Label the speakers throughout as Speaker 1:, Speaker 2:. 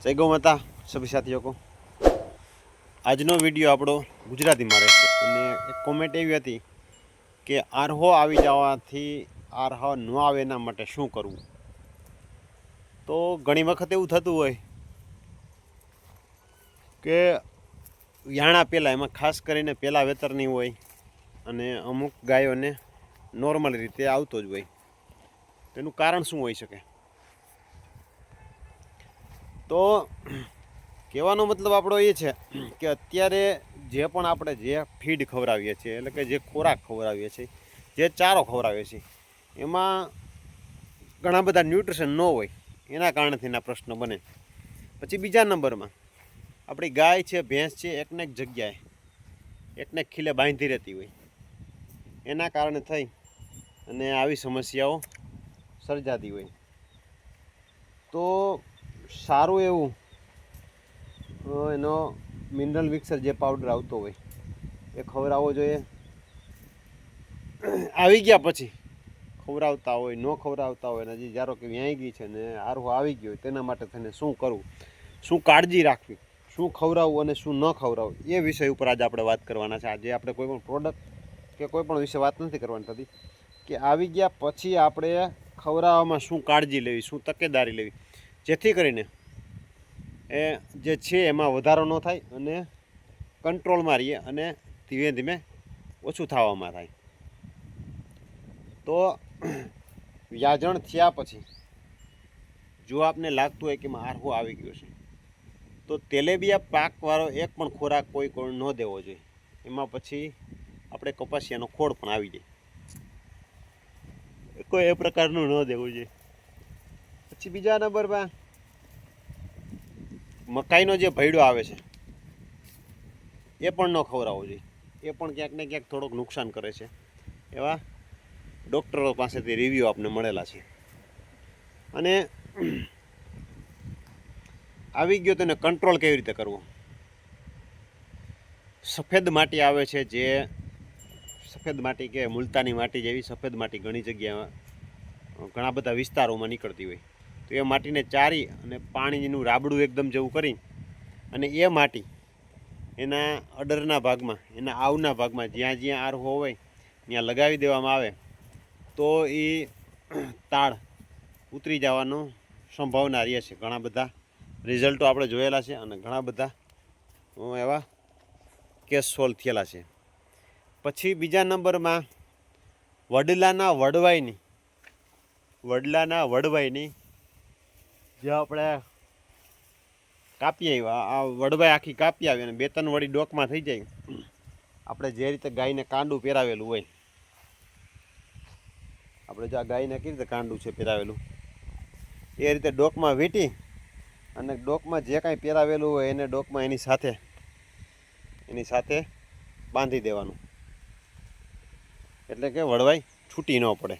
Speaker 1: જય ગૌ માતા સભી સાથીઓ કો આજનો વિડીયો આપણો ગુજરાતીમાં રહેશે અને એક કોમેન્ટ એવી હતી કે આરહો આવી જવાથી આરહો ન આવે એના માટે શું કરવું. તો ઘણી વખત એવું થતું હોય કે યાણા પહેલાં એમાં ખાસ કરીને પહેલાં વેતરની હોય અને અમુક ગાયોને નોર્મલ રીતે આવતો જ હોય. તેનું કારણ શું હોઈ શકે? તો કહેવાનો મતલબ આપણો એ છે કે અત્યારે જે પણ આપણે જે ફીડ ખવડાવીએ છીએ, એટલે કે જે ખોરાક ખવડાવીએ છીએ, જે ચારો ખવડાવીએ છીએ, એમાં ઘણા બધા ન્યુટ્રિશન ન હોય, એના કારણેથી એના પ્રશ્ન બને. પછી બીજા નંબરમાં આપણી ગાય છે, ભેંસ છે, એકને એક જગ્યાએ એકને એક ખીલે બાંધી રહેતી હોય, એના કારણે થઈ અને આવી સમસ્યાઓ સર્જાતી હોય. તો સારું એવું એનો મિનરલ મિક્સર જે પાવડર આવતો હોય એ ખવડાવવો જોઈએ. આવી ગયા પછી ખવડાવતા હોય, ન ખવડાવતા હોય, અને હજી ધારો કે વ્યાઈ ગઈ છે ને આરહો આવી ગયો હોય, તેના માટે થઈને શું કરવું, શું કાળજી રાખવી, શું ખવડાવવું અને શું ન ખવડાવવું, એ વિષય ઉપર આજે આપણે વાત કરવાના છે. આજે આપણે કોઈ પણ પ્રોડક્ટ કે કોઈ પણ વિશે વાત નથી કરવાની થતી કે આવી ગયા પછી આપણે ખવડાવવામાં શું કાળજી લેવી, શું તકેદારી લેવી, જેથી કરીને એ જે છે એમાં વધારો ન થાય અને કંટ્રોલમાં રહીએ અને ધીમે ધીમે ઓછું થવામાં થાય. તો વ્યાજણ થયા પછી જો આપને લાગતું હોય કે આરહો આવી ગયો છે, તો તેલેબિયા પાકવાળો એક પણ ખોરાક કોઈ ન દેવો જોઈએ. એમાં પછી આપણે કપાસિયાનો ખોળ પણ આવી જાય, કોઈ એ પ્રકારનું ન દેવું જોઈએ. પછી બીજા નંબરમાં મકાઈનો જે ભૈડો આવે છે એ પણ ન ખવડાવવો જોઈએ. એ પણ ક્યાંક ને ક્યાંક થોડોક નુકસાન કરે છે. એવા ડૉક્ટરો પાસેથી રિવ્યૂ આપને મળેલા છે. અને આવી ગયો તેને કંટ્રોલ કેવી રીતે કરવો? સફેદ માટી આવે છે, જે સફેદ માટી કે મુલતાની માટી જેવી સફેદ માટી ઘણી જગ્યાએ ઘણા બધા વિસ્તારોમાં નીકળતી હોય, તો એ માટીને ચારી અને પાણીનું રાબડું એકદમ જેવું કરી અને એ માટી એના અડરના ભાગમાં, એના આવના ભાગમાં જ્યાં જ્યાં આરહો હોય ત્યાં લગાવી દેવામાં આવે તો એ તાળ ઉતરી જવાનું સંભાવના રહે છે. ઘણા બધા રિઝલ્ટો આપણે જોયેલા છે અને ઘણા બધા એવા કેસ સોલ્વ થયેલા છે. પછી બીજા નંબરમાં વડલાના વડવાઈની જે આપણે કાપી આવ્યા, આ વડવાઈ આખી કાપી આવી અને 2-3 વડી ડોકમાં થઈ જાય. આપણે જે રીતે ગાયને કાંડું પહેરાવેલું હોય, આપણે જો આ ગાયને કેવી રીતે કાંડું છે પહેરાવેલું, એ રીતે ડોકમાં વીંટી અને ડોકમાં જે કાંઈ પહેરાવેલું હોય એને ડોકમાં એની સાથે બાંધી દેવાનું, એટલે કે વડવાઈ છૂટી ન પડે.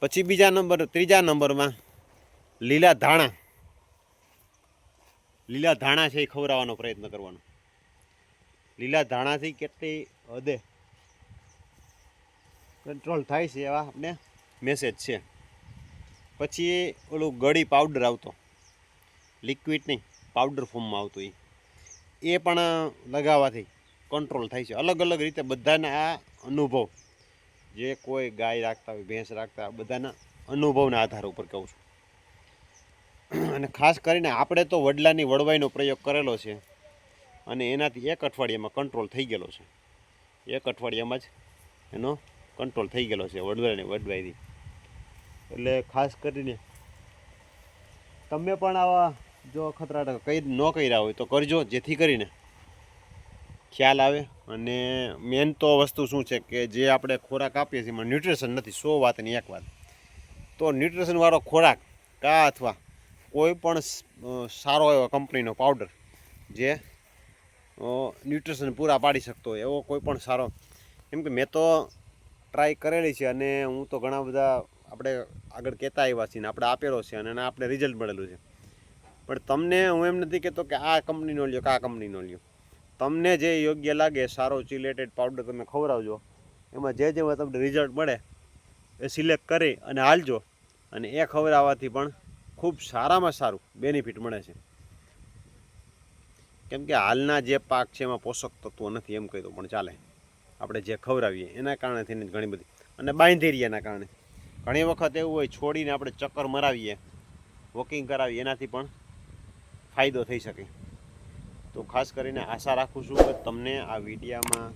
Speaker 1: પછી ત્રીજા નંબરમાં લીલા ધાણા છે એ ખવડાવવાનો પ્રયત્ન કરવાનો. લીલા ધાણાથી કેટલી હદે કંટ્રોલ થાય છે એવા આપણે મેસેજ છે. પછી ઓલું ગળી પાવડર આવતો, લિક્વિડ નહીં, પાવડર ફોર્મમાં આવતો, એ પણ લગાવવાથી કંટ્રોલ થાય છે. અલગ અલગ રીતે બધાના આ અનુભવ, જે કોઈ ગાય રાખતા હોય, ભેંસ રાખતા હોય, બધાના અનુભવના આધાર ઉપર કહું છું. અને ખાસ કરીને આપણે તો વડવાઈનો પ્રયોગ કરેલો છે અને એનાથી 1 અઠવાડિયામાં કંટ્રોલ થઈ ગયેલો છે. 1 અઠવાડિયામાં જ એનો કંટ્રોલ થઈ ગયેલો છે વડવાઈથી. એટલે ખાસ કરીને તમે પણ આવા જો ખતરાટ ન કર્યા હોય તો કરજો, જેથી કરીને ખ્યાલ આવે. અને મેન તો વસ્તુ શું છે કે જે આપણે ખોરાક આપીએ છીએ એમાં ન્યુટ્રિશન નથી. 100 વાતની 1 વાત. તો ન્યુટ્રિશનવાળો ખોરાક અથવા કોઈ પણ સારો એવો કંપનીનો પાવડર જે ન્યુટ્રિશન પૂરા પાડી શકતો હોય એવો કોઈ પણ સારો, કેમ કે મેં તો ટ્રાય કરેલી છે અને હું તો ઘણા બધા આપણે આગળ કહેતા આવ્યા છીએ ને આપણે આપેલો છે અને આપણે રિઝલ્ટ મળેલું છે. પણ તમને હું એમ નથી કહેતો કે આ કંપનીનો લ્યો કે આ કંપનીનો લ્યો. તમને જે યોગ્ય લાગે સારો ચિલેટેડ પાવડર તમે ખવડાવજો. એમાં જે તમને રિઝલ્ટ મળે એ સિલેક્ટ કરી અને હાલજો. અને એ ખવડાવવાથી પણ ખૂબ સારામાં સારું બેનિફિટ મળે છે. કેમ કે હાલના જે પાક છે એમાં પોષક તત્વો નથી એમ કહી દો પણ ચાલે. આપણે જે ખવડાવીએ એના કારણેથી ઘણી બધી અને બાંધેરિયાના કારણે ઘણી વખત એવું હોય છોડીને આપણે ચક્કર મરાવીએ, વોકિંગ કરાવીએ, એનાથી પણ ફાયદો થઈ શકે. તો ખાસ કરીને આશા રાખું છું કે તમને આ વિડીયામાં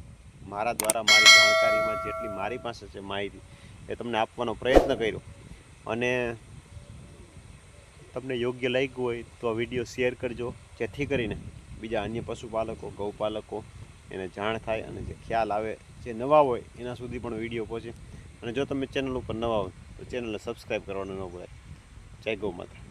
Speaker 1: મારા દ્વારા મારી જાણકારીમાં જેટલી મારી પાસે છે માહિતી એ તમને આપવાનો પ્રયત્ન કર્યો. અને તમને યોગ્ય લાગ્યું હોય તો આ વિડીયો શેર કરજો, જેથી કરીને બીજા અન્ય પશુપાલકો, ગૌપાલકો એને જાણ થાય અને જે ખ્યાલ આવે, જે નવા હોય એના સુધી પણ વિડીયો પહોંચે. અને જો તમે ચેનલ ઉપર નવા હોય તો ચેનલને સબસ્ક્રાઈબ કરવાનું ન ભૂલાય. જય ગૌ માતા.